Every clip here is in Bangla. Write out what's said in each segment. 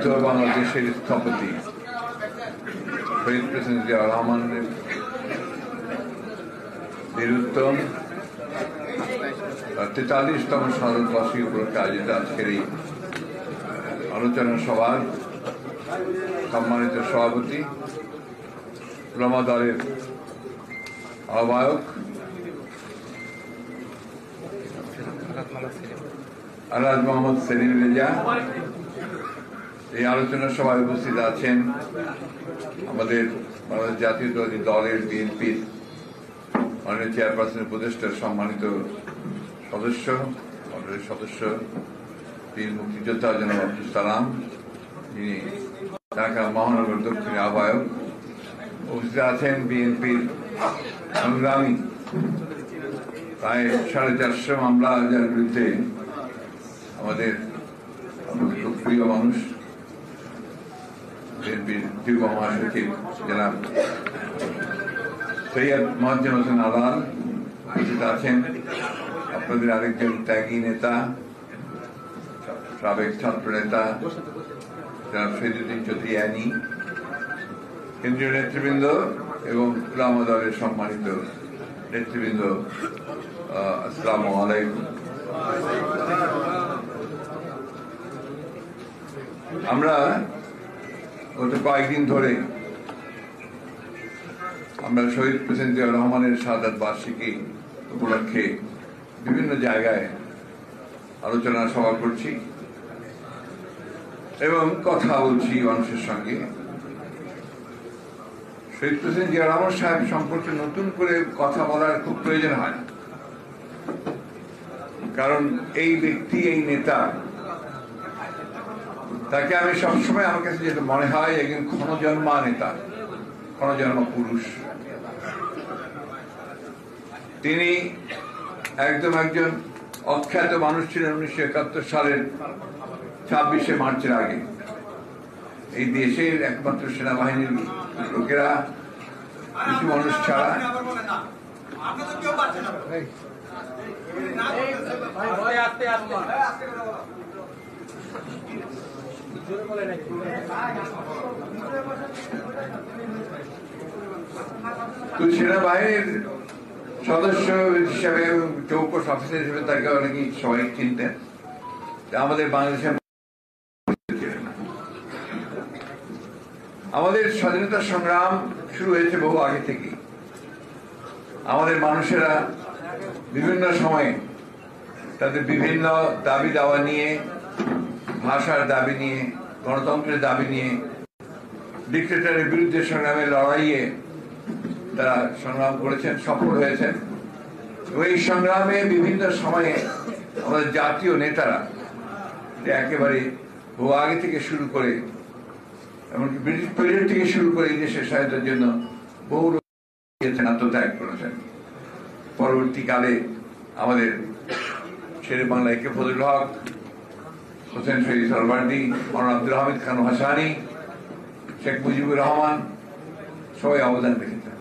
সমৃদ্ধ বাংলাদেশের স্থপতি শহীদ প্রেসিডেন্ট জিয়াউর রহমানের বীরুত্তম 43তম শতবর্ষী উপলক্ষে আয়োজিত আজকের এই আলোচনা সভার সম্মানিত সভাপতি, উলামা দলের আহ্বায়ক আলহাজ মোহাম্মদ সেলিম রেজা, এই আলোচনা সভায় উপস্থিত আছেন আমাদের বাংলাদেশ জাতীয়তাবাদী দলের বিএনপির মাননীয় চেয়ারপারসন উপদেষ্টার সম্মানিত সদস্য বীর মুক্তিযোদ্ধা জনাব আব্দুল সালাম, যিনি ঢাকা মহানগর দক্ষিণের আহ্বায়ক। উপস্থিত আছেন বিএনপির সংগ্রামী প্রায় 450 মামলা যার বিরুদ্ধে আমাদের খুব প্রিয় মানুষ বিএনপির যুব মহাসচিব জনাব সৈয়দ মোয়াজ্জেম হোসেন আলাল। উপস্থিত আছেন আপনাদের আরেকজন ত্যাগী নেতা, সাবেক ছাত্র নেতা জনাব শহীদুদ্দিন চৌধুরী আনি, কেন্দ্রীয় নেতৃবৃন্দ এবং উলামা দলের সম্মানিত নেতৃবৃন্দ, আসসালামু আলাইকুম। আমরা গত কয়েকদিন ধরে আমরা শহীদ প্রেসিডেন্ট জিয়াউর রহমানের শাহাদাত বার্ষিকী উপলক্ষে বিভিন্ন জায়গায় আলোচনা সভা করছি এবং কথা বলছি মানুষের সঙ্গে। শহীদ প্রেসিডেন্ট জিয়াউর রহমান সাহেব সম্পর্কে নতুন করে কথা বলার খুব প্রয়োজন হয় না, কারণ এই ব্যক্তি, এই নেতা, তাকে আমি সবসময় আমার কাছে যেটা মনে হয় একজন ক্ষণজন্মা নেতা, ক্ষণজন্মা পুরুষ। তিনি একজন অখ্যাত মানুষ ছিলেন 1971 সালের 26শে মার্চের আগে। এই দেশের একমাত্র সেনাবাহিনীর লোকেরা, কিছু মানুষ ছাড়া সেনাবাহিনীর সদস্য হিসাবে, চৌকস অফিসার হিসেবে তাকে অনেকেই সবাই চিনতেন। আমাদের বাংলাদেশের আমাদের স্বাধীনতা সংগ্রাম শুরু হয়েছে বহু আগে থেকেই। আমাদের মানুষেরা বিভিন্ন সময়ে তাদের বিভিন্ন দাবি দাওয়া নিয়ে, ভাষার দাবি নিয়ে, গণতন্ত্রের দাবি নিয়ে, ডিক্টেটরের বিরুদ্ধে সংগ্রামের লড়াইয়ে তারা সংগ্রাম করেছেন, সফল হয়েছেন। এই সংগ্রামে বিভিন্ন সময়ে আমাদের জাতীয় নেতারা একেবারে বহু আগে থেকে শুরু করে, এমনকি ব্রিটিশ পিরিয়ড থেকে শুরু করে এই দেশের স্বাধীনতার জন্য বহু আত্মত্যাগ করেছেন। পরবর্তীকালে আমাদের শেরে বাংলা একে ফজলুল হক, হোসেন শহীদ সরওয়ার্দী, মৌলানা আব্দুল হামিদ খান ভাসানী, শেখ মুজিবুর রহমান সবাই অবদান রেখেছেন।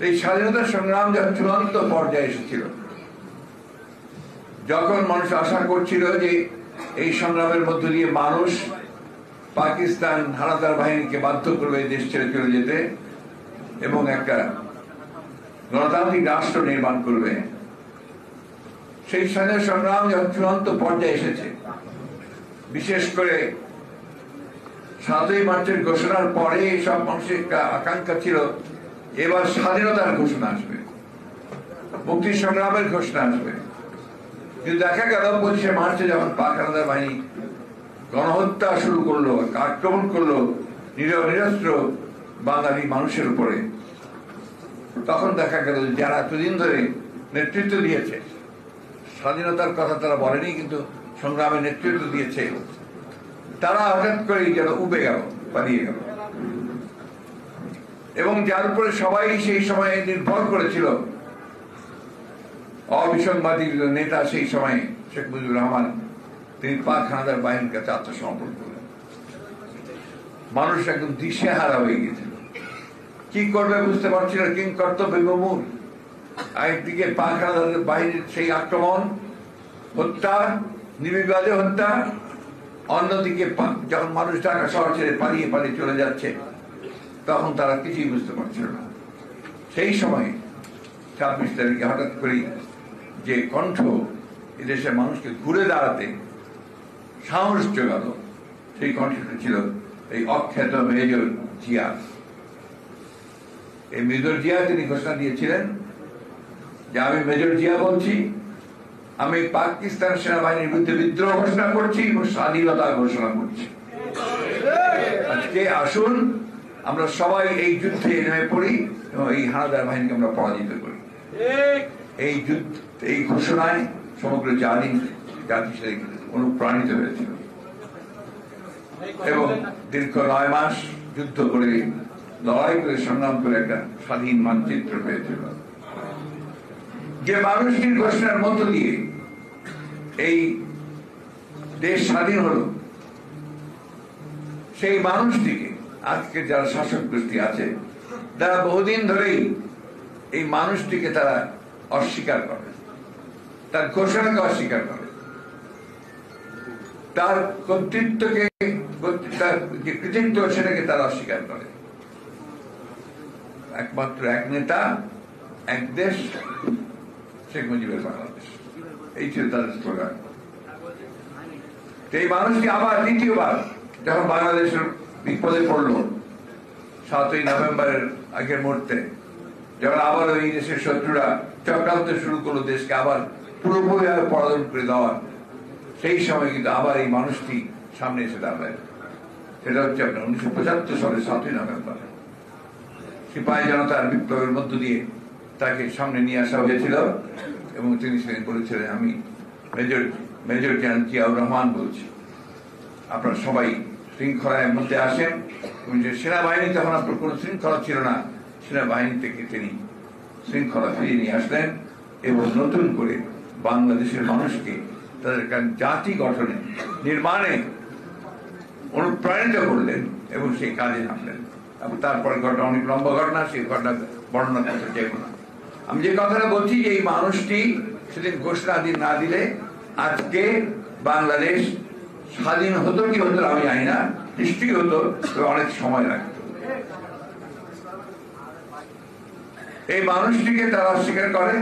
এই স্বাধীনতা সংগ্রাম যখন চূড়ান্ত পর্যায়ে এসেছিল, যখন মানুষ আশা করছিল যে এই সংগ্রামের মধ্য দিয়ে মানুষ পাকিস্তান হানাদার বাহিনীকে বাধ্য করবে দেশ ছেড়ে চলে যেতে এবং একটা গণতান্ত্রিক রাষ্ট্র নির্মাণ করবে, সেই স্বাধীনতা সংগ্রাম যখন চূড়ান্ত পর্যায়ে এসেছে, বিশেষ করে 7ই মার্চের ঘোষণার পরে সব মানুষের আকাঙ্ক্ষা ছিল এবার স্বাধীনতার ঘোষণা আসবে, মুক্তির সংগ্রামের ঘোষণা আসবে। কিন্তু দেখা গেল 25শে মার্চে যখন পাক হানাদার বাহিনী গণহত্যা শুরু করলো, আক্রমণ করলো নিরস্ত্র বাঙালি মানুষের উপরে, তখন দেখা গেল যারা এতদিন ধরে নেতৃত্ব দিয়েছে, স্বাধীনতার কথা তারা বলেনি কিন্তু সংগ্রামে নেতৃত্ব দিয়েছে, তারা হঠাৎ করেই যেন উবে গেল, পালিয়ে গেল। এবং যার উপরে সবাই সেই সময়ে নির্ভর করেছিল, অবিসংবাদী নেতা সেই সময় শেখ মুজিবুর রহমান, তিনি পাক হানাদার বাহিনীর কাছে আত্মসমর্পণ করলেন। মানুষ একদম দিশেহারা হয়ে গেছিল, কি করবে বুঝতে পারছিল, কিং কর্তব্য বিমূঢ়। একদিকে পাক হানাদার বাহিনীর সেই আক্রমণ, হত্যা, নির্বিবাদে হত্যা, অন্যদিকে যখন মানুষ ঢাকা শহর ছেড়ে পালিয়ে পালিয়ে চলে যাচ্ছে, তখন তারা কিছুই বুঝতে পারছিল না। সেই সময় 26 তারিখে হঠাৎ করে যে কণ্ঠ এদেশের মানুষকে ঘুরে দাঁড়াতে সাহস জোগালো, সেই কণ্ঠটা ছিল এই অখ্যাত মেজর জিয়া। এই মেজর জিয়া তিনি ঘোষণা দিয়েছিলেন যে আমি মেজর জিয়া বলছি, আমি পাকিস্তান সেনাবাহিনীর বিরুদ্ধে বিদ্রোহ ঘোষণা করছি এবং স্বাধীনতা ঘোষণা করছি। আজকে আসুন আমরা সবাই এই যুদ্ধে নেমে পড়ি এবং এই হানাদার বাহিনীকে আমরা পরাজিত করি। এই যুদ্ধ, এই ঘোষণায় সমগ্র জাতি অনুপ্রাণিত হয়েছিল এবং দীর্ঘ 9 মাস যুদ্ধ করে, লড়াই করে, সংগ্রাম করে একটা স্বাধীন মানচিত্র পেয়েছিল। যে মানুষটির ঘোষণার মধ্য দিয়ে এই দেশ স্বাধীন হলো, সেই মানুষটিকে আজকে যারা শাসক গোষ্ঠী আছে তারা বহুদিন ধরেই এই মানুষটিকে তারা অস্বীকার করে, তার ঘোষণাকে অস্বীকার করে, তার কর্তৃত্বকে, তার যে কৃতিত্ব সেটাকে তারা অস্বীকার করে। একমাত্র এক নেতা, এক দেশ, শেখ মুজিবের বাংলাদেশ, এই ছিল তাদের স্লোগান। এই মানুষটি আবার দ্বিতীয়বার যখন বাংলাদেশের বিপদে পড়লো 7ই নভেম্বরের আগের মুহূর্তে, যখন আবার এই দেশের শত্রুরা চক্রান্ত শুরু করলো দেশকে আবার পুরোপুরি পরাধন করে দেওয়ার, সেই সময় কিন্তু আবার এই মানুষটি সামনে এসে দাঁড়ায়। সেটা হচ্ছে আপনার 1975 সালের 7ই নভেম্বর সিপাহী জনতার বিপ্লবের মধ্য দিয়ে তাকে সামনে নিয়ে আসা হয়েছিল এবং তিনি বলেছিলেন, আমি মেজর জেনারেল জিয়াউর রহমান বলছি, আপনারা সবাই শৃঙ্খলার মধ্যে আসেন। এবং যে সেনাবাহিনী, তখন আপনার কোনো শৃঙ্খলা ছিল না, সেনাবাহিনী থেকে তিনি শৃঙ্খলা ফিরিয়ে নিয়ে আসলেন এবং নতুন করে বাংলাদেশের মানুষকে তাদের জাতি গঠনে, নির্মাণে অনুপ্রাণিত করলেন এবং সেই কাজে নামলেন। এবং তারপরে ঘটনা অনেক লম্বা ঘটনা, সেই ঘটনা বর্ণনা করতে চাইব না। আমি যে কথাটা বলছি যে এই মানুষটি সেদিন ঘোষণা না দিলে আজকে বাংলাদেশ স্বাধীন হতো কি হতো আমি জানি না, নিশ্চয়ই হতো, তবে অনেক সময় লাগতো। এই মানুষটিকে তারা অস্বীকার করে,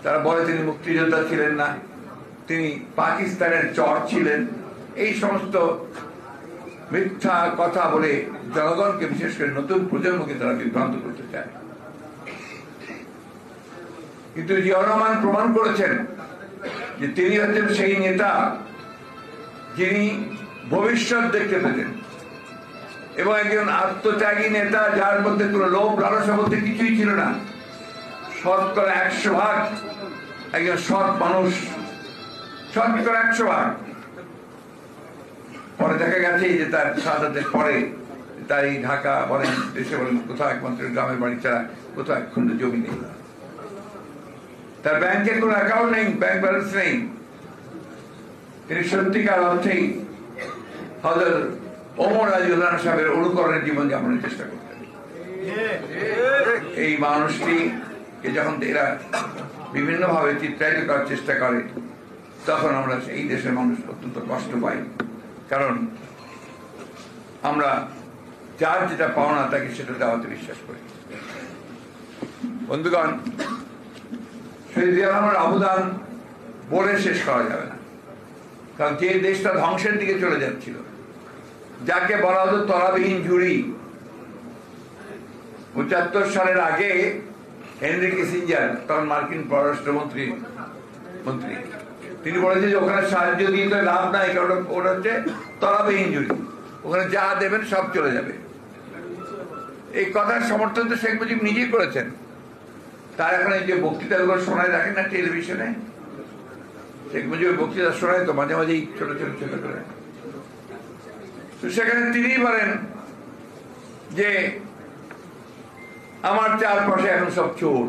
তারা বলে তিনি মুক্তিযোদ্ধা ছিলেন না, তিনি পাকিস্তানের চর ছিলেন। এই সমস্ত মিথ্যা কথা বলে জনগণকে, বিশেষ করে নতুন প্রজন্মকে তারা বিভ্রান্ত করতে চায়। কিন্তু জিয়াউর রহমান প্রমাণ করেছেন যে তিনি হচ্ছেন সেই নেতা যিনি ভবিষ্যৎ দেখতে পেতেন এবং একজন আত্মত্যাগী নেতা যার মধ্যে কোনো লোভ লালসা বলতে কিছুই ছিল না। 100% একজন সৎ মানুষ, 100%। পরে দেখা গেছে যে তার শাহাদাতের পরে তার এই ঢাকা বলেন, দেশে বলেন, কোথাও একমাত্র গ্রামের বাড়ি ছাড়া কোথাও এক খন্ড জমি নেই, তার ব্যাংকের কোনো অ্যাকাউন্ট নেই, ব্যাংক ব্যালেন্স নেই। তিনি সত্যিকার অর্থেই হযরত ওমর রাদিয়াল্লাহু আনহু সাহেবের অনুকরণের জীবন যাপনের চেষ্টা করতেন। এই মানুষটিকে যখন এরা বিভিন্ন ভাবে চিত্রায়িত করার চেষ্টা করে, তখন আমরা এই দেশের মানুষ অত্যন্ত কষ্ট পাই, কারণ আমরা যার যেটা পাওনা তাকে সেটা দেওয়াতে বিশ্বাস করি। বন্ধুগণ, শহীদ জিয়া রহমানের অবদান বলে শেষ করা যাবে না, কারণ যে দেশটা ধ্বংসের দিকে চলে যাচ্ছিল, যাকে বলা হতো তলাবিহীন ঝুড়ি, 75 সালের আগে হেনরি কিসিঞ্জার, তখন মার্কিন পররাষ্ট্রমন্ত্রী, তিনি বলেছেন যে ওখানে সাহায্য দিয়ে তো লাভ নাই, কারণ ওটা হচ্ছে তলাবিহীন ঝুড়ি, ওখানে যা দেবেন সব চলে যাবে। এই কথার সমর্থন তো শেখ মুজিব নিজেই করেছেন। তার এখন এই যে বক্তৃতাগুলো শোনায়, দেখেন না টেলিভিশনে, শেখ মুজিবের বক্তৃতা শোনায় তো মাঝে মাঝেই ছোট ছোট ছোট করে। তো সেখানে তিনি বলেন যে আমার চারপাশে এখন সব চোর,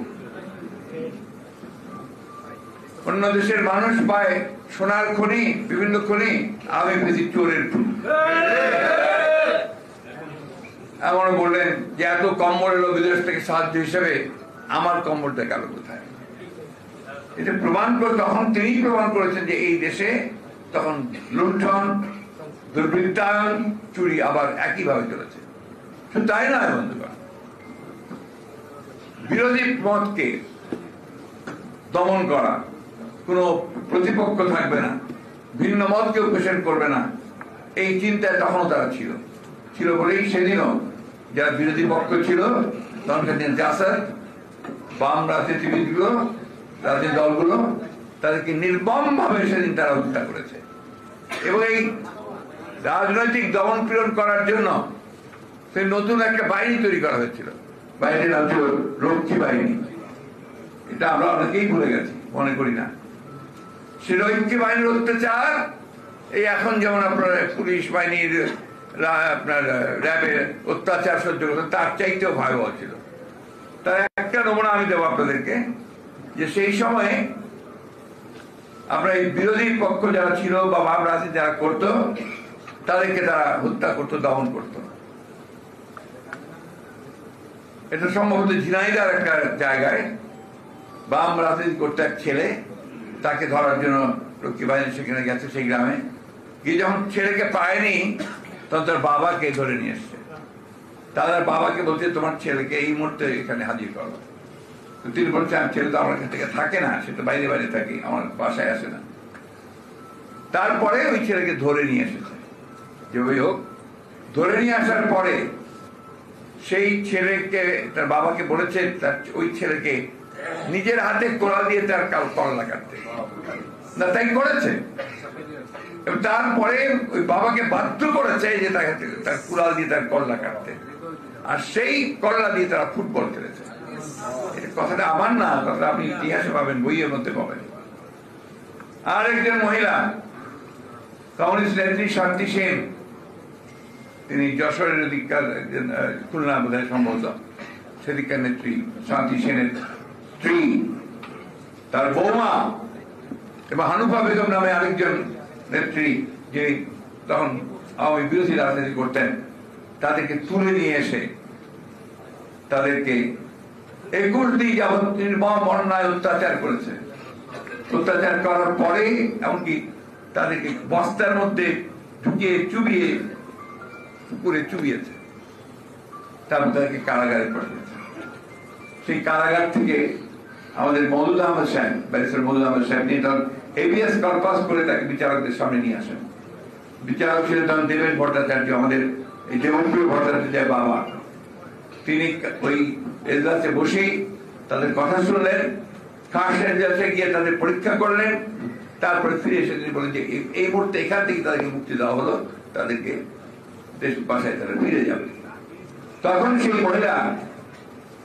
অন্য দেশের মানুষ পায় সোনার খনি, বিভিন্ন খনি, আমি পেয়েছি চোরের খনি। এমন বললেন যে এত কম্বল এলো বিদেশ থেকে সাহায্য হিসেবে, আমার কম্বলটা গেল কোথায়? এটা প্রমাণ করে তখন তিনি প্রমাণ করেছেন যে এই দেশে তখন লুণ্ঠন, দুর্বৃত্তায়ন, চুরি আবার একইভাবে চলেছে। শুধু তাই নয় বন্ধুগণ, বিরোধী মতকে দমন করা, কোনো প্রতিপক্ষ থাকবে না, ভিন্ন মতকে উপেক্ষা করবে না, এই চিন্তায় তখনও তারা ছিল বলেই সেদিনও যারা বিরোধী পক্ষ ছিল তখনকার দিন জাসাদ, বাম রাজনীতিবিদগুলো, রাজনৈতিক দলগুলো তাদেরকে নির্মম ভাবে সেদিন তারা হত্যা করেছে। এবং এই রাজনৈতিক দমন পীড়ন করার জন্য সেই নতুন একটা বাহিনী তৈরি করা হয়েছিল, বাহিনীর নাম ছিল রক্ষী বাহিনী। এটা আমরা অনেকেই ভুলে গেছি, মনে করি না। সে রক্ষী বাহিনীর অত্যাচার এই এখন যেমন আপনার পুলিশ বাহিনীর, আপনার র্যাবের অত্যাচার সহ্য করতে, তার চাইতেও ভয়াবহ ছিল। তার একটা নমুনা আমি দেবো আপনাদেরকে, যে সেই সময়ে আমরা এই বিরোধী পক্ষ যারা ছিল বা বাম রাজনীতি যারা করতো তাদেরকে তারা হত্যা করতো, দমন করতো। এটা সম্ভবত ঝিনাইদার একটা জায়গায় বাম রাজনীতি করতে এক ছেলে, তাকে ধরার জন্য রক্ষী বাহিনী সেখানে গেছে সেই গ্রামে গিয়ে, যখন ছেলেকে পায়নি তখন তার বাবাকে ধরে নিয়ে এসছে। তাদের বাবাকে বলছে তোমার ছেলেকে এই মুহূর্তে এখানে হাজির করো। তিনি বলছে আমার ছেলে তো আমার কাছ থেকে থাকে না, সে তো বাইরে বাইরে থাকে, আমার বাসায় আসে না। তারপরে ওই ছেলেকে ধরে নিয়ে এসেছে। যে ওই হোক, ধরে নিয়ে আসার পরে সেই ছেলেকে তার বাবাকে বলেছে তার ওই ছেলেকে নিজের হাতে কোড়া দিয়ে তার কল্লা কাটতে, না তাই করেছে। তারপরে ওই বাবাকে বাধ্য করেছে যে তার কুড়াল দিয়ে তার কল্লা কাটতে, আর সেই কল্লা দিয়ে তারা ফুটবল খেলেছে। কথাটা আমার না, কথাটা আপনি ইতিহাসে পাবেন, বইয়ের মধ্যে পাবেন। আর একজন মহিলা কমিউনিস্ট নেত্রী শান্তি সেন, তিনি যশোরের দিককার, খুলনা বোধহয় সম্ভবত, সেদিককার নেত্রী শান্তি সেনের স্ত্রী, তার বৌমা এবং হানুফা বেগম নামে আরেকজন নেত্রী, যিনি তখন আওয়ামী বিরোধী রাজনীতি করতেন, তাদেরকে তুলে নিয়ে এসে তাদেরকে 21 দিন যাবৎ নির্মম অন্যায় অত্যাচার করেছে। অত্যাচার করার পরে এমনকি তাদেরকে বস্তার মধ্যে ঢুকিয়ে চুবিয়ে পুকুরে চুবিয়েছে, তারপর তাদেরকে কারাগারে পাঠিয়েছে। সেই কারাগার থেকে আমাদের মওদুদ আহমদ সাহেব, ব্যারিস্টার মওদুদ আহমদ সাহেব, নিয়ে তখন হেভিয়াস কর্পাস করে তাকে বিচারকদের সামনে নিয়ে আসেন। বিচারক ছিলেন তখন দেবেন ভট্টাচার্য, আমাদের এই দেবপ্রিয় ভট্টাচার্যের বাবা। তিনি ওই এজলাসে বসেই তাদের কথা শুনলেন, খাস এজলাসে গিয়ে তাদের পরীক্ষা করলেন, তারপরে ফিরে এসে তিনি বলেন যে এই মুহূর্তে এখান থেকে তাদেরকে মুক্তি দেওয়া হলো, তাদেরকে দেশ বাসায় তারা ফিরে যাবে। তখন সেই মহিলা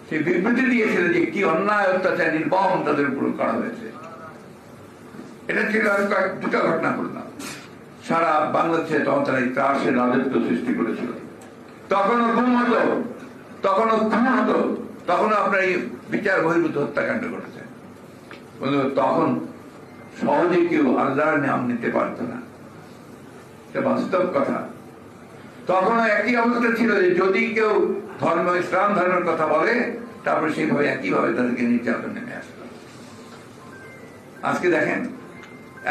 সেই বিবৃতি দিয়েছিলেন যে কি অন্যায় অত্যাচার নির্মম তাদের উপর করা হয়েছে। এটা ছিল দুটো ঘটনা বললাম। সারা বাংলাদেশে তখন তারা এই ত্রাসের রাজত্ব সৃষ্টি করেছিল। তখনও গুম হতো, তখনও খুন হতো, তখনও আপনার এই বিচার বহির্ভূত হত্যাকাণ্ড করেছে। তখন সহজে কেউ আল্লাহর নাম নিতে পারত না, এটা বাস্তব কথা। তখনও একই অবস্থা ছিল যে যদি কেউ ধর্ম, ইসলাম ধর্মের কথা বলে, তারপরে সেইভাবে একইভাবে তাদেরকে নির্যাতন নেমে আসত। আজকে দেখেন,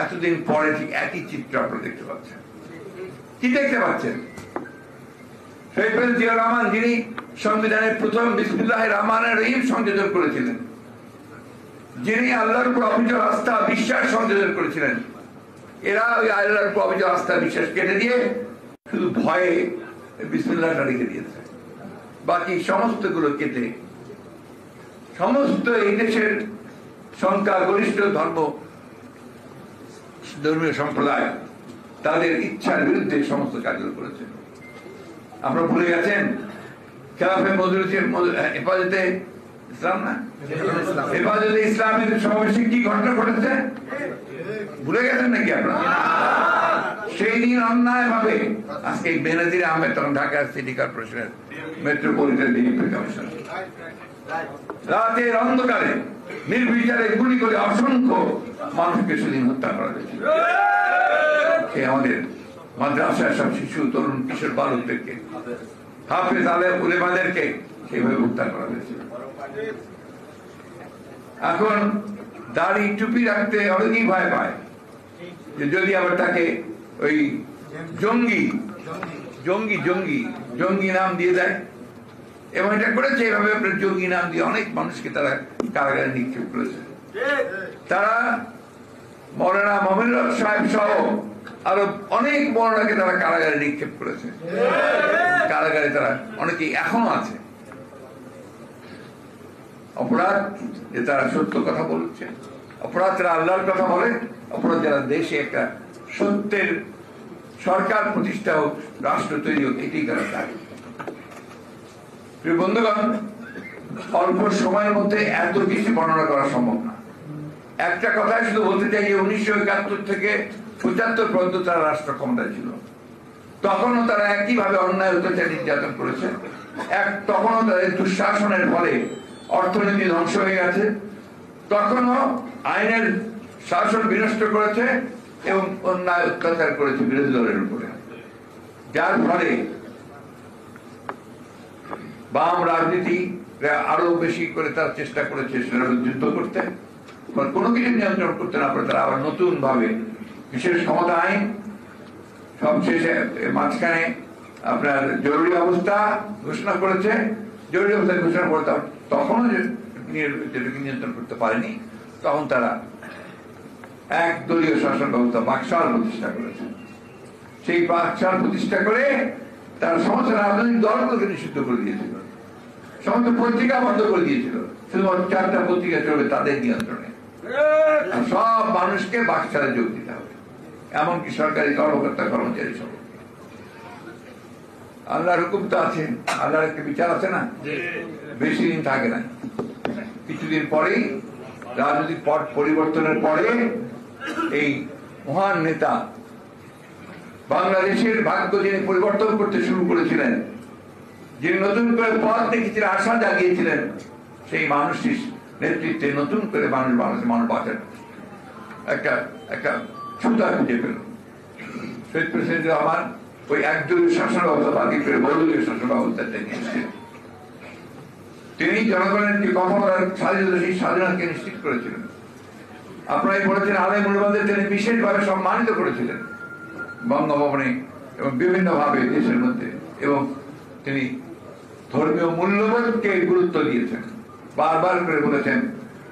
এতদিন পরে ঠিক একই চিত্র আপনারা দেখতে পাচ্ছেন। কি দেখতে পাচ্ছেন? শহীদ প্রেসিডেন্ট জিয়াউর রহমান, যিনি সংবিধানের প্রথম বিসমিল্লাহির রহমানির রহিম সংযোজন করেছিলেন, যিনি আল্লাহর উপর অবিচল আস্থা বিশ্বাস সংযোজন করেছিলেন, এরা ওই আল্লাহর উপর অবিচল আস্থা বিশ্বাস কেটে দিয়ে শুধু ভয়ে বিসমিল্লাহটা রেখে দিয়েছে। বাকি সমস্ত গুলো কেটে সমস্ত এই দেশের সংখ্যাগরিষ্ঠ ধর্মীয় সম্প্রদায় তাদের ইচ্ছার বিরুদ্ধে সমস্ত কাজগুলো করেছে। আপনারা ভুলে গেছেন খেলাফে হেফাজতে ইসলাম না, হেফাজতে ইসলামের সমাবেশে কি ঘটনা ঘটেছে ভুলে গেছেন নাকি আপনারা? সেই দিন অন্যায় ভাবে আজকে বেনজির আহমেদ, তখন ঢাকা সিটি কর্পোরেশনের মেট্রোপলিটন ডিএমপি কমিশনার, রাতের অন্ধকারে নির্বিচারে গুলি করে অসংখ্য মানুষকে সেদিন হত্যা করা হয়েছিল। আমাদের মাদ্রাসার সব শিশু, তরুণ, কিশোর বালকদেরকে, হাফেজ আলেম উলেমাদেরকে সেইভাবে হত্যা করা হয়েছিল। এখন দাড়ি টুপি রাখতে অনেকেই ভয় পায় যে যদি আবার তাকে ওই জঙ্গি জঙ্গি জঙ্গি জঙ্গি নাম দিয়ে দেয় এবং এটা করেছে এইভাবে আপনার জঙ্গি নাম দিয়ে অনেক মানুষকে তারা কারাগারে নিক্ষেপ করেছে। তারা মৌলানা মমিনুল সাহেব সহ আরো অনেক মৌলানাকে তারা কারাগারে নিক্ষেপ করেছে। কারাগারে তারা অনেকেই এখনো আছে। অপরাধ যে তারা সত্য কথা বলছে, অপরাধ যারা আল্লাহর কথা বলে, অপরাধ যারা দেশে একটা সত্যের সরকার প্রতিষ্ঠা হোক, রাষ্ট্র তৈরি হোক, এটি তারা চায়। প্রিয় বন্ধুগণ, অল্প সময়ের মধ্যে এত কিছু বর্ণনা করা সম্ভব না। একটা কথাই শুধু বলতে চাই যে 1971 থেকে 75 পর্যন্ত তারা রাষ্ট্র ক্ষমতায় ছিল। তখনও তারা একইভাবে অন্যায় অত্যাচার নির্যাতন করেছে। তখনও তাদের দুঃশাসনের ফলে অর্থনীতি ধ্বংস হয়ে গেছে। তখনও আইনের শাসন বিনষ্ট করেছে এবং অন্যায় অত্যাচার করেছে বিরোধী দলের উপরে, যার ফলে বাম রাজনীতি আরো বেশি করে তার চেষ্টা করেছে সেটা যুদ্ধ করতে, কোনো কিছু নিয়ন্ত্রণ করতে না পারে তারা আবার নতুন ভাবে বিশেষ ক্ষমতা আইন, সবশেষে মাঝখানে আপনার জরুরি অবস্থা ঘোষণা করেছে। জরুরি অবস্থা ঘোষণা করে তখনও যেটাকে নিয়ন্ত্রণ করতে পারেনি, তখন তারা এক দলীয় শাসন ব্যবস্থা বাকশাল প্রতিষ্ঠা করেছে। সেই বাকশাল প্রতিষ্ঠা করে তারা সমস্ত রাজনৈতিক দলগুলোকে নিষিদ্ধ করে দিয়েছিল, সমস্ত পত্রিকা বন্ধ করে দিয়েছিল, শুধুমাত্র 4টা পত্রিকা চলবে তাদের নিয়ন্ত্রণে। সব মানুষকে বাকশালে যোগ দিতে হবে, এমনকি সরকারি কর্মকর্তা কর্মচারী সব। আল্লাহর হুকুম তো আছে, আল্লাহর একটা বিচার আছে না, বেশি দিন থাকে না। কিছুদিন পরেই রাজনৈতিক পট পরিবর্তনের পরে এই মহান নেতা বাংলাদেশের ভাগ্য যিনি পরিবর্তন করতে শুরু করেছিলেন, যিনি নতুন করে পথ দেখেছিলেন, আশা জাগিয়েছিলেন, সেই মানুষটির নেতৃত্বে নতুন করে বাংলাদেশের মানুষ বাঁচার একটা ছুতা খুঁজে পেল। শহীদ প্রেসিডেন্ট রহমান ওই একদলীয় শাসন ব্যবস্থা বাতিল করে বহুদলীয় শাসন ব্যবস্থাতে নিয়ে এসেছেন। তিনি জনগণের যে কথা বলার স্বাধীনতা, সেই স্বাধীনতাকে নিশ্চিত করেছিলেন। আপনারাই বলেছেন আলেম উলামাদের তিনি বিশেষভাবে সম্মানিত করেছিলেন বঙ্গভবনে এবং বিভিন্ন ভাবে দেশের মধ্যে, এবং তিনি ধর্মীয় মূল্যবোধকে গুরুত্ব দিয়েছেন। বারবার করে বলেছেন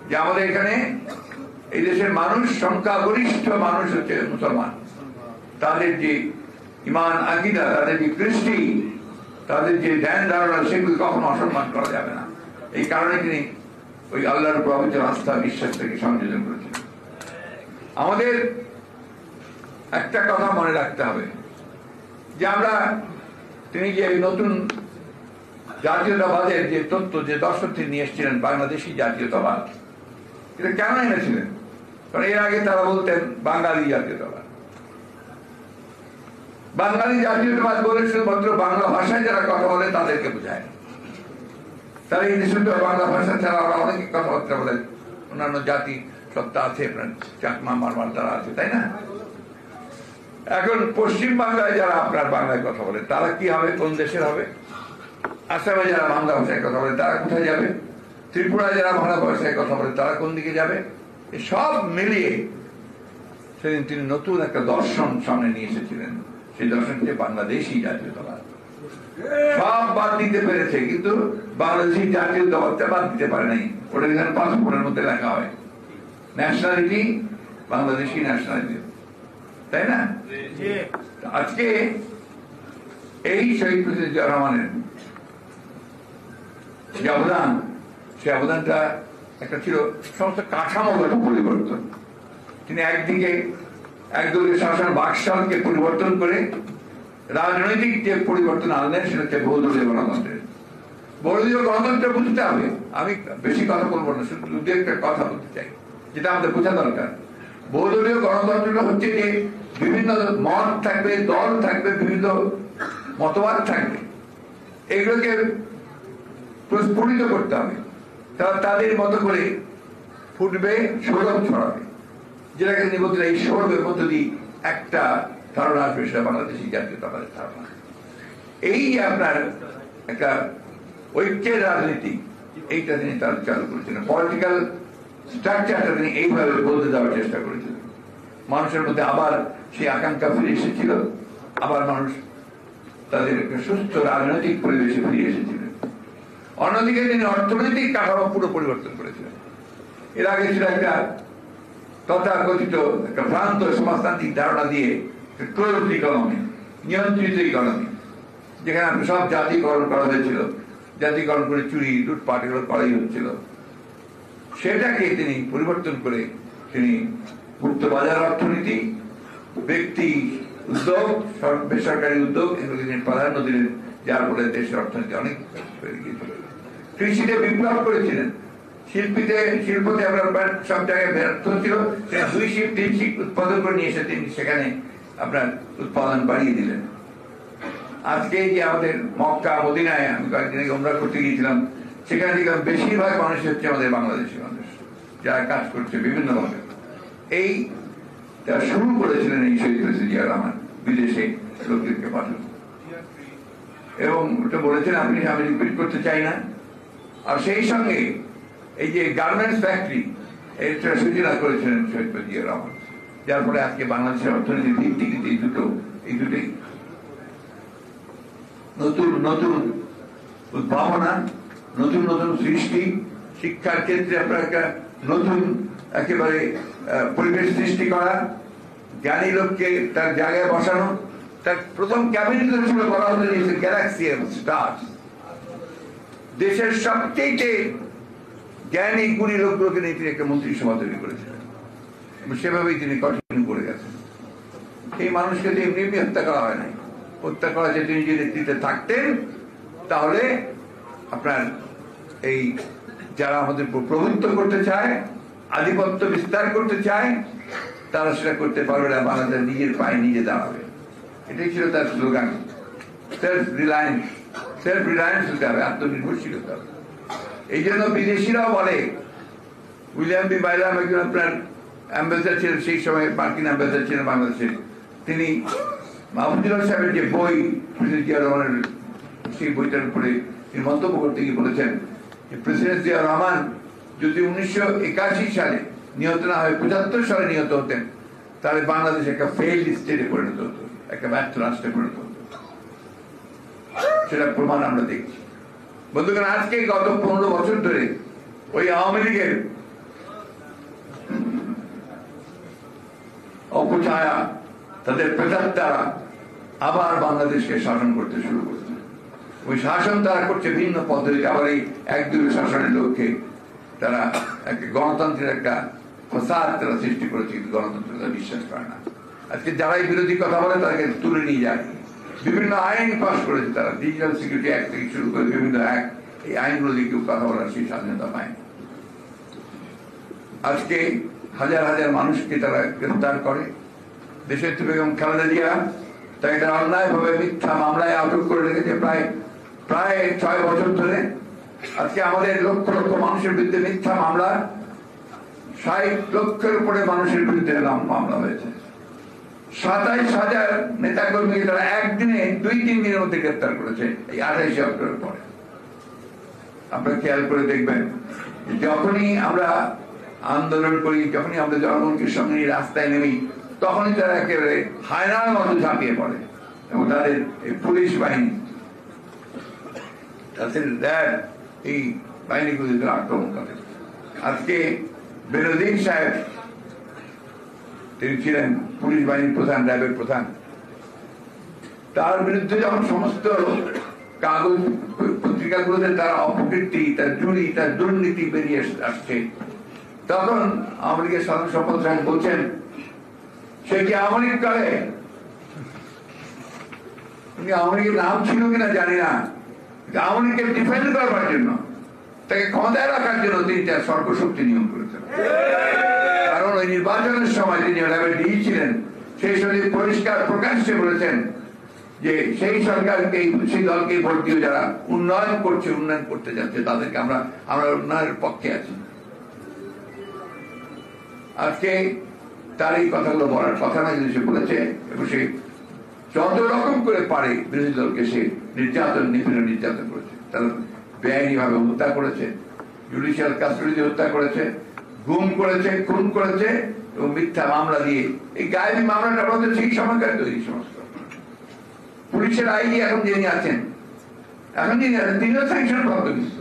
যে আমাদের এখানে এই দেশের মানুষ, সংখ্যাগরিষ্ঠ মানুষ হচ্ছে মুসলমান, তাদের যে ইমান আকীদা, তাদের যে কৃষ্টি, তাদের যে ধ্যান ধারণা, সেগুলি কখনো অসম্মান করা যাবে না। এই কারণে তিনি ওই আল্লাহর প্রভৃত আস্থা বিশ্বাস থেকে সংযোজন করেছেন। আমাদের একটা কথা মনে রাখতে হবে যে আমরা, তিনি যে নতুন জাতীয়তাবাদের যে তত্ত্ব, যে দর্শন তিনি নিয়ে এসেছিলেন, বাংলাদেশি জাতীয়তাবাদ, এটা কেন এনেছিলেন? কারণ এর আগে তারা বলতেন বাঙালি জাতীয়তাবাদ। বাঙালি জাতীয়তাবাদ বলে শুধুমাত্র বাংলা ভাষায় যারা কথা বলে তাদেরকে বোঝায়। তারা এই দেশে বাংলা ভাষা ছাড়া আমরা অনেকে কথাবার্তা বলে, অন্যান্য জাতি সত্তা আছে, চাকমা মারমার তারা আছে, তাই না? এখন পশ্চিম বাংলায় যারা আপনার বাংলায় কথা বলে তারা কি হবে, কোন দেশের হবে? আসামে যারা বাংলা ভাষায় কথা বলে তারা কোথায় যাবে? ত্রিপুরায় যারা বাংলা ভাষায় কথা বলে তারা কোন দিকে যাবে? সব মিলিয়ে সেদিন তিনি নতুন একটা দর্শন সামনে নিয়ে এসেছিলেন। সেই দর্শনটি বাংলাদেশি জাতীয়তাবাদ। সব বাদ দিতে পেরেছে, কিন্তু বাংলাদেশি জাতীয়তাবাদটা বাদ দিতে পারে নাই। ওটা এখানে পাসপোর্টের মধ্যে লেখা হয় ন্যাশনালিটি, বাংলাদেশি ন্যাশনালিটি, তাই না? আজকে এই শহীদ প্রেসিডেন্ট জিয়া রহমানের যে অবদান, সে অবদানটা একটা ছিল সমস্ত কাঠামোগত পরিবর্তন। তিনি একদিকে একদলীয় শাসন বাকশালকে পরিবর্তন করে রাজনৈতিক যে পরিবর্তন আনলেন, সেটা হচ্ছে বহুদলীয় গণতন্ত্রের। বহুদলীয় গণতন্ত্র বুঝতে হবে, আমি বেশি কথা বলবো না, শুধু দু একটা কথা বলতে চাই যেটা আমাদের বোঝা দরকার। বহুদলীয় গণতন্ত্রটা হচ্ছে যে বিভিন্ন মত থাকবে, দল থাকবে, বিভিন্ন মতবাদ থাকবে, এগুলোকে প্রস্ফুটিত করতে হবে। তারা তাদের মতো করে ফুটবে, সৌরভ ছড়াবে, যেটাকে তিনি বলতেন এই সৌরভের মধ্য দিয়ে একটা ধারণা আসবে, সেটা বাংলাদেশি জাতীয়তাবাদের ধারণা। এই যে আপনার একটা ঐক্যের রাজনীতি, এইটা তিনি তার চালু করেছিলেন। পলিটিক্যাল স্ট্রাকচারটা তিনি এইভাবে বদলে দেওয়ার চেষ্টা করেছিলেন। মানুষের মধ্যে আবার সেই আকাঙ্ক্ষা ফিরে এসেছিল আবার মানুষ তাদের একটা সুস্থ রাজনৈতিক পরিবেশে ফিরে এসেছিলেন। অন্যদিকে তিনি অর্থনৈতিক কাঠামো পুরো পরিবর্তন করেছিলেন। এর আগে ছিল একটা তথাকথিত একটা ভ্রান্ত সমাজতান্ত্রিক ধারণা দিয়ে ক্লোজড ইকোনমি, নিয়ন্ত্রিত ইকোনমি, যেখানে আপনি সব জাতীয়করণ করা হয়েছিল, জাতীয়করণ করে চুরি লুটপাট এগুলো করাই হচ্ছিল। সেটাকে তিনি পরিবর্তন করে তিনি মুক্ত বাজার অর্থনীতি, ব্যক্তি উদ্যোগ, বেসরকারি উদ্যোগ এগুলো তিনি প্রাধান্য দিলেন, যার ফলে দেশের অর্থনীতি অনেক বেড়ে গিয়েছিল। কৃষিতে বিপ্লব করেছিলেন, শিল্পতে আমরা সব জায়গায় ব্যর্থ ছিল, দুই শিফট 3 শিফট উৎপাদন করে নিয়ে এসে তিনি সেখানে আপনার উৎপাদন বাড়িয়ে দিলেন। আজকে যে আমাদের মক্কা মদিনায় আমি কয়েকদিন আগে উমরা করতে গিয়েছিলাম, সেখানে দেখলাম বেশিরভাগ মানুষ হচ্ছে আমাদের বাংলাদেশি মানুষ, যারা কাজ করছে বিভিন্ন ভাবে। এই শুরু করেছিলেন এই শহীদ প্রেসিডেন্ট জিয়া রহমান, বিদেশে লোকদেরকে পাঠানো, এবং ওটা বলেছেন আপনি, আমি রিপিট করতে চাই না। আর সেই সঙ্গে এই যে গার্মেন্টস ফ্যাক্টরি, এটা সূচনা করেছিলেন শহীদ প্রেসিডেন্ট জিয়া রহমান, যার ফলে আজকে বাংলাদেশের অর্থনীতির ভিত্তি কিন্তু এই দুটোই নতুন নতুন উদ্ভাবনা, নতুন নতুন সৃষ্টি, শিক্ষার ক্ষেত্রে আপনার একটা নতুন একেবারে পরিবেশ সৃষ্টি করা, জ্ঞানী লোককে তার জায়গায় বসানো। তার প্রথম ক্যাবিনেট ছিল বলা হতো গ্যালাক্সি স্টার, দেশের সবচেয়ে জ্ঞানী গুণী লোকগুলোকে নিয়ে তিনি একটা মন্ত্রিসভা তৈরি করেছিলেন, এবং সেভাবেই তিনি কন্টিনিউ করে গেছেন। সেই মানুষকে তো এমনি এমনি হত্যা করা হয় নাই, হত্যা করা যে তিনি যদি নেতৃত্বে থাকতেন, তাহলে আপনার এই যারা আমাদের প্রভুত্ব করতে চায়, আধিপত্য বিস্তার করতে চায়, তারা সেটা করতে পারবে না, বাংলাদেশ নিজের পায়ে নিজে দাঁড়াবে। এটাই ছিল তার স্লোগান, সেলফ রিলায়েন্স হতে হবে, আত্মনির্ভরশীল হতে হবে। এই জন্য বিদেশিরাও বলে, উইলিয়াম বি বাইলাম একজন আপনার অ্যাম্বাসেডর ছিলেন, সেই সময় মার্কিন অ্যাম্বাসেডর ছিলেন বাংলাদেশে। তিনি মাহমুদুল্লাহ সাহেবের যে বই প্রেসিডেন্ট জিয়া রহমানের, সেই বইটার উপরে তিনি মন্তব্য করতে গিয়ে বলেছেন যে প্রেসিডেন্ট জিয়া রহমান যদি 1981 সালে নিহত না হয়, 75 সালে নিহত হতেন, তাহলে বাংলাদেশ একটা ফেইল্ড স্টেটে পরিণত হতো, একটা ব্যর্থ রাষ্ট্রে পরিণত হতো। সেটা প্রমাণ আমরা দেখছি। বন্ধুগণ, আজকে গত 15 বছর ধরে ওই আওয়ামী লীগের অপছায়া, তাদের প্রেতাত্মারা আবার বাংলাদেশকে শাসন করতে শুরু করেছে। ওই শাসন তারা করছে ভিন্ন পদ্ধতিতে। আবার এই একদলীয় শাসনের লক্ষ্যে তারা গণতন্ত্রের একটা ফসাদ তারা সৃষ্টি করেছে, কিন্তু গণতন্ত্র তারা বিশ্বাস করে না। আজকে যারাই বিরোধী কথা বলে তাদেরকে তুলে নিয়ে যায়। বিভিন্ন আইন পাস করেছে তারা, ডিজিটাল সিকিউরিটি অ্যাক্ট থেকে শুরু করে বিভিন্ন অ্যাক্ট, এই আইনগুলো দিয়ে কেউ কথা বলার সেই স্বাধীনতা পায়। আজকে হাজার হাজার মানুষকে তারা গ্রেফতার করে। দেশের বেগম খালেদা জিয়া তাকে তারা অন্যায়ভাবে মিথ্যা মামলায় আটক করে রেখেছে প্রায় 6 বছর ধরে। আজকে আমাদের লক্ষ লক্ষ মানুষের বিরুদ্ধে মিথ্যা মামলা, 60 লক্ষের উপরে মানুষের বিরুদ্ধে মামলা হয়েছে। 27,000 নেতা কর্মীকে তারা একদিনে 2-3 দিনের মধ্যে গ্রেফতার করেছে এই 28 অক্টোবর পরে। আপনারা খেয়াল করে দেখবেন, যখনই আমরা আন্দোলন করি, যখনই আমরা জনগণকে সঙ্গে নিয়ে রাস্তায় নেমি, তখনই তারা একেবারে হায়নার মতো ঝাঁপিয়ে পড়ে, এবং তাদের এই পুলিশ বাহিনী, তাদের র্যাব, এই বাহিনীগুলি তারা আক্রমণ করে। আজকে বেনজির সাহেব, তিনি ছিলেন পুলিশ বাহিনীর প্রধান, র্যাবের প্রধান। তার বিরুদ্ধে যখন সমস্ত কাগজ পত্রিকাগুলোতে তার অপকীর্তি, তার চুরি, তার দুর্নীতি বেরিয়ে আসছে, তখন আওয়ামী লীগের সাধারণ সম্পাদক সাহেব বলছেন, সে কি আওয়ামী লীগ করে? আওয়ামী লীগের নাম ছিল কিনা জানি না, আওয়ামী লীগকে ডিফেন্ড করবার জন্য, তাকে ক্ষমতায় রাখার জন্য তিনি তার সর্বশক্তি নিয়োগ করেছেন। কারণ ওই নির্বাচনের সময় তিনি র্যাবের ডিজি ছিলেন, সেই সময় পরিষ্কার প্রকাশ্যে বলেছেন যে সেই সরকারকে, সেই দলকে ভোট দিয়ে যারা উন্নয়ন করছে, উন্নয়ন করতে যাচ্ছে, তাদেরকে আমরা উন্নয়নের পক্ষে আছি। আজকে তার এই কথাগুলো বলার কথা না, কিন্তু সে বলেছে, এবং সে যত রকম করে পারে বিরোধী দলকে সে নির্যাতন করেছে। তারা বেআইনি ভাবে হত্যা করেছে, জুডিশিয়াল কাস্টডিতে হত্যা করেছে, গুম করেছে, খুন করেছে, এবং মিথ্যা মামলা দিয়ে, এই গায়েবী মামলাটা আমাদের সেই সময়কার তৈরি সমস্ত। পুলিশের আইডি এখন যিনি আছেন তিনিও স্যাংশন প্রাপ্ত কিছু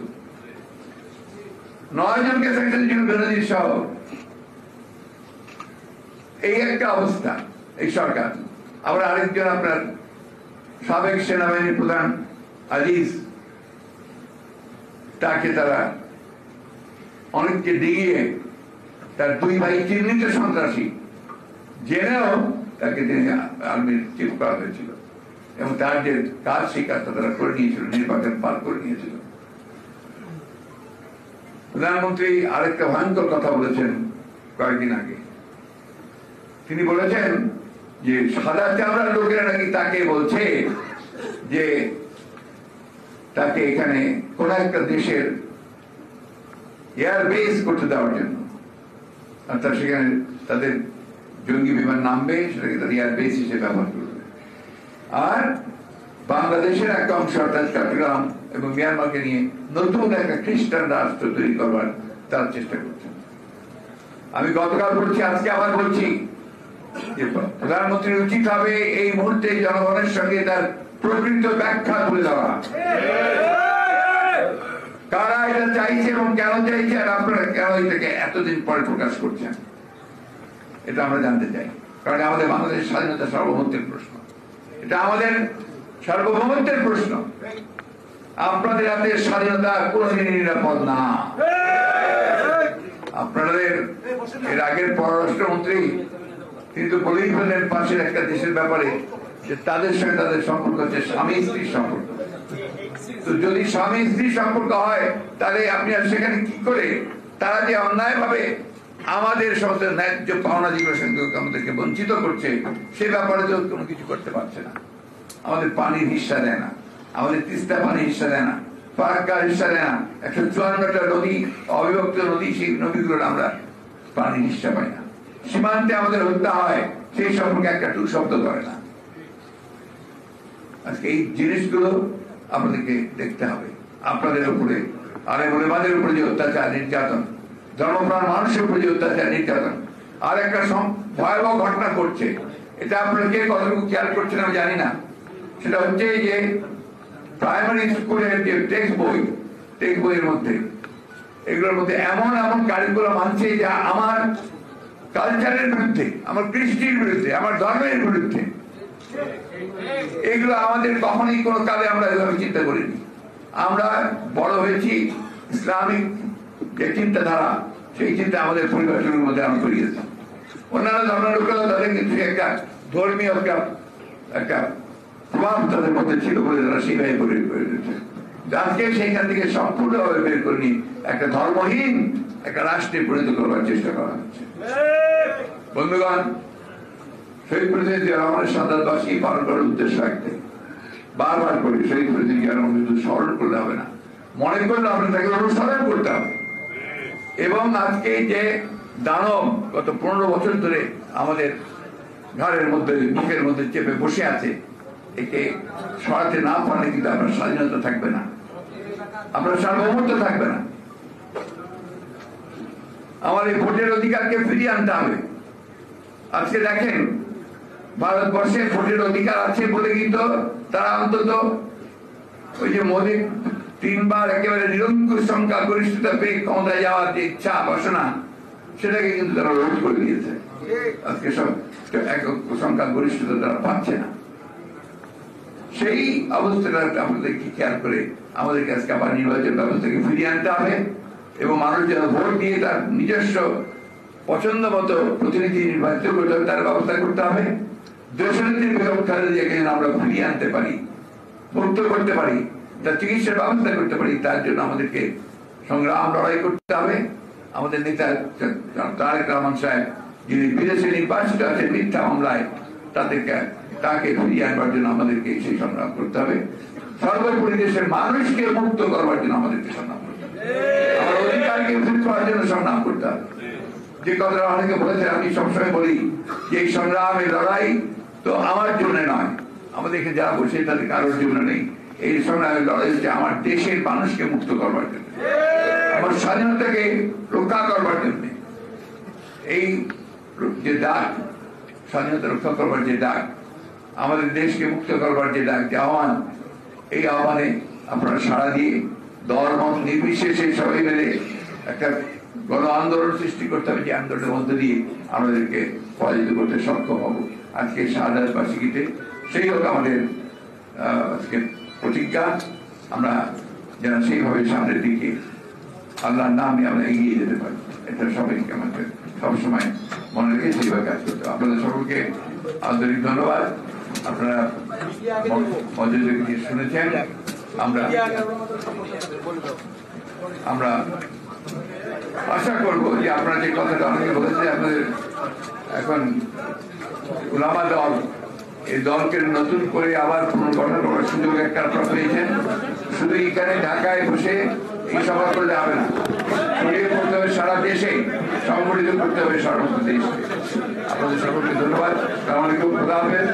9 জনকে স্যাংশন ছিল বিরোধী সহ। এই একটা অবস্থা এই সরকার। আবার আরেকজন আপনার সাবেক সেনাবাহিনী প্রধান আজিজ, তাকে তারা অনেককে ডিগিয়ে তার 2 ভাই চিহ্নিত সন্ত্রাসী জেনেও তাকে আর্মির চিফ করা হয়েছিল এবং তার যে কাজ সেই কাজটা তারা করে নিয়েছিল, নির্বাচন পার করে নিয়েছিল। প্রধানমন্ত্রী আরেকটা ভয়ঙ্কর কথা বলেছেন কয়েকদিন আগে। তিনি বলেছেন যে সাদা চামড়ার লোকেরা নাকি তাকে বলছে যে তাকে এখানে কোন একটা দেশের এয়ার বেস করতে দেওয়ার জন্য, অর্থাৎ সেখানে তাদের জঙ্গি বিমান নামবে, সেটাকে তাদের এয়ার বেস হিসেবে ব্যবহার করবে। আর বাংলাদেশের একটা অংশ অর্থাৎ চট্টগ্রাম এবং মিয়ানমারকে নিয়ে নতুন একটা খ্রিস্টান রাষ্ট্র তৈরি করবার তার চেষ্টা করছেন। আমি গতকাল বলছি, আজকে আবার বলছি যে প্রধানমন্ত্রীর উচিত হবে এই মুহূর্তে জনগণের সঙ্গে তার প্রকৃত ব্যাখ্যা তুলে দেওয়া। কারা এটা চাইছে এবং কেন চাইছে, আর আপনারা কেন এটাকে এতদিন পরে প্রকাশ করছেন, এটা আমরা জানতে চাই। কারণ আমাদের বাংলাদেশের স্বাধীনতা সার্বভৌমত্বের প্রশ্ন, এটা আমাদের সার্বভৌমত্বের প্রশ্ন। আপনাদের হাতে স্বাধীনতা কোনদিন নিরাপদ না। আপনাদের এর আগের পররাষ্ট্রমন্ত্রী তিনি তো বলেই ফেললেন পাশের একটা দেশের ব্যাপারে যে তাদের সঙ্গে তাদের সম্পর্ক হচ্ছে স্বামী স্ত্রীর সম্পর্ক। তো যদি স্বামী স্ত্রীর সম্পর্ক হয় তাহলে আপনি আর সেখানে কি করে তারা যে অন্যায় ভাবে আমাদের সমস্ত ন্যায্য পাওনা যেগুলো আমাদেরকে বঞ্চিত করছে সে ব্যাপারে তো কোনো কিছু করতে পারছে না। আমাদের পানির হিস্সা দেয় না, আমাদের তিস্তা পানির হিস্সা দেয় না, ফারাক্কার হিস্সা দেয় না। 154টা নদী, অবিভক্ত নদী, সেই নদীগুলোর আমরা পানির হিস্সা পাই না। সীমান্তে আমাদের হত্যা হয়, সেই সম্পর্কে একটা টু শব্দ করে না। আজকে এই জিনিসগুলো আমাদেরকে দেখতে হবে। আপনাদের উপরে আর আমাদের উপরে যে অত্যাচার নির্যাতন, ধর্মপ্রাণ মানুষের উপরে যে অত্যাচার নির্যাতন, আর একটা ভয়াবহ ঘটনা ঘটছে, এটা আপনারা কে কতটুকু খেয়াল করছেন আমি জানি না। সেটা হচ্ছে যে প্রাইমারি স্কুলের যে টেক্সট বইয়ের মধ্যে এগুলোর মধ্যে এমন এমন কারিকুলাম আনছে যা আমার কালচারের বিরুদ্ধে, আমার কৃষ্টির বিরুদ্ধে, আমার ধর্মের বিরুদ্ধে। এগুলো আমাদের কখনোই কোনো কালে আমরা এভাবে চিন্তা করিনি। আমরা বড় হয়েছি ইসলামিক যে চিন্তাধারা, সেই চিন্তা আমাদের পরিবারের মধ্যে আমরা করিয়েছি। অন্যান্য ধর্মের লোকেরা তাদের কিন্তু একটা ধর্মীয় একটা প্রভাব তাদের মধ্যে ছিল বলে তারা সেইভাবে করে দিচ্ছে। আজকে সেইখান থেকে সম্পূর্ণভাবে বের করে নিয়ে একটা ধর্মহীন একটা রাষ্ট্রে পরিণত করবার চেষ্টা করা হচ্ছে। বন্ধুগণ, শহীদ প্রেসিডেন্ট জিয়া রহমানের শাহাদাত বার্ষিকী পালন করার উদ্দেশ্য একটাই, বারবার করে শহীদ প্রেসিডেন্ট জিয়া রহমান শুধু স্মরণ করলে হবে না, মনে করলে আপনার তাকে অনুসরণ করতে হবে। এবং আজকে যে দানব গত 15 বছর ধরে আমাদের ঘরের মধ্যে, বুকের মধ্যে চেপে বসে আছে, একে সরাতে না পারলে কিন্তু আপনার স্বাধীনতা থাকবে না, আপনার সার্বভৌমত্ব থাকবে না। আমার এই ভোটের অধিকারকে ফিরিয়ে আনতে হবে। আজকে দেখেন, ভারতবর্ষে ভোটের অধিকার আছে বলে কিন্তু তারা অন্তত ওই যে মোদী 3 বার একেবারে নিরঙ্কুশ সংখ্যা গরিষ্ঠতা পেয়ে ক্ষমতায় যাওয়ার যে ইচ্ছা বাসনা, সেটাকে কিন্তু তারা রোধ করে দিয়েছে। আজকে সব একক সংখ্যা গরিষ্ঠতা তারা পাচ্ছে না। সেই অবস্থাটা আমাদেরকে খেয়াল করে আমাদেরকে আজকে আবার নির্বাচন ব্যবস্থাকে ফিরিয়ে আনতে হবে এবং মানুষ যেন ভোট দিয়ে তার নিজস্ব পছন্দ মতো প্রতিনিধি নির্বাচিত করতে হবে, তার ব্যবস্থা করতে হবে। দেশনীতির ব্যবস্থা যেখানে আমরা ফিরিয়ে আনতে পারি, মুক্ত করতে পারি, তার চিকিৎসার ব্যবস্থা করতে পারি, তার জন্য আমাদেরকে সংগ্রাম লড়াই করতে হবে। আমাদের নেতা তারেক রহমান সাহেব যিনি বিদেশে নির্বাচিত আছেন মিথ্যা মামলায়, তাকে ফিরিয়ে আনবার জন্য আমাদেরকে সেই সংগ্রাম করতে হবে। সর্বোপরি দেশের মানুষকে মুক্ত করবার জন্য আমাদেরকে সংগ্রাম করতে হবে, আমার অধিকারকে ফিরে পাওয়ার জন্য সংগ্রাম করতে হবে। যে কথাটা অনেকে বলেছে, আমি সবসময় বলি যে এই সংগ্রাম, এই লড়াই তো আমার জন্য নয়, আমাদের এখানে যারা বসে তাদের কারোর জন্য নেই। এই সংগ্রামের লড়াই হচ্ছে আমার দেশের মানুষকে মুক্ত করবার জন্য, আমার স্বাধীনতাকে রক্ষা করবার জন্য। এই যে ডাক, স্বাধীনতা রক্ষা করবার যে ডাক, আমাদের দেশকে মুক্ত করবার যে একটি আহ্বান, এই আহ্বানে আপনারা সাড়া দিয়ে দল মত নির্বিশেষে সবাই মিলে একটা গণ আন্দোলন সৃষ্টি করতে হবে, যে আন্দোলনের মধ্যে দিয়ে আমাদেরকে পরাজিত করতে সক্ষম হব। আজকে শাহাদাত বার্ষিকীতে সেই হোক আমাদের আজকে প্রতিজ্ঞা, আমরা যেন সেইভাবে সামনের দিকে আল্লাহর নামে আমরা এগিয়ে যেতে পারি, এটা সবাইকে আমাদের সবসময় মনে রেখে সেইভাবে কাজ করতে হবে। আপনাদের সকলকে আন্তরিক ধন্যবাদ। আপনারা মনোযোগ দিয়ে শুনেছেন। আমরা আশা করব যে আপনারা যে কথাটা অনেকে বলেছে, আপনাদের এখন উলামা দল, এই দলকে নতুন করে আবার পুনর্গঠন করার সুযোগ একটা আপনারা পেয়েছেন। শুধু এখানে ঢাকায় বসে এই সভা করলে হবে না, ছড়িয়ে পড়তে হবে সারা দেশে, সংগঠিত করতে হবে সর্বত্র দেশকে। আপনাদের সকলকে ধন্যবাদ। আসসালামু আলাইকুম, খোদা হাফেজ।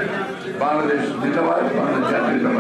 বাংলাদেশ জিন্দাবাদ, বাংলাদেশ জাতীয়তাবাদ।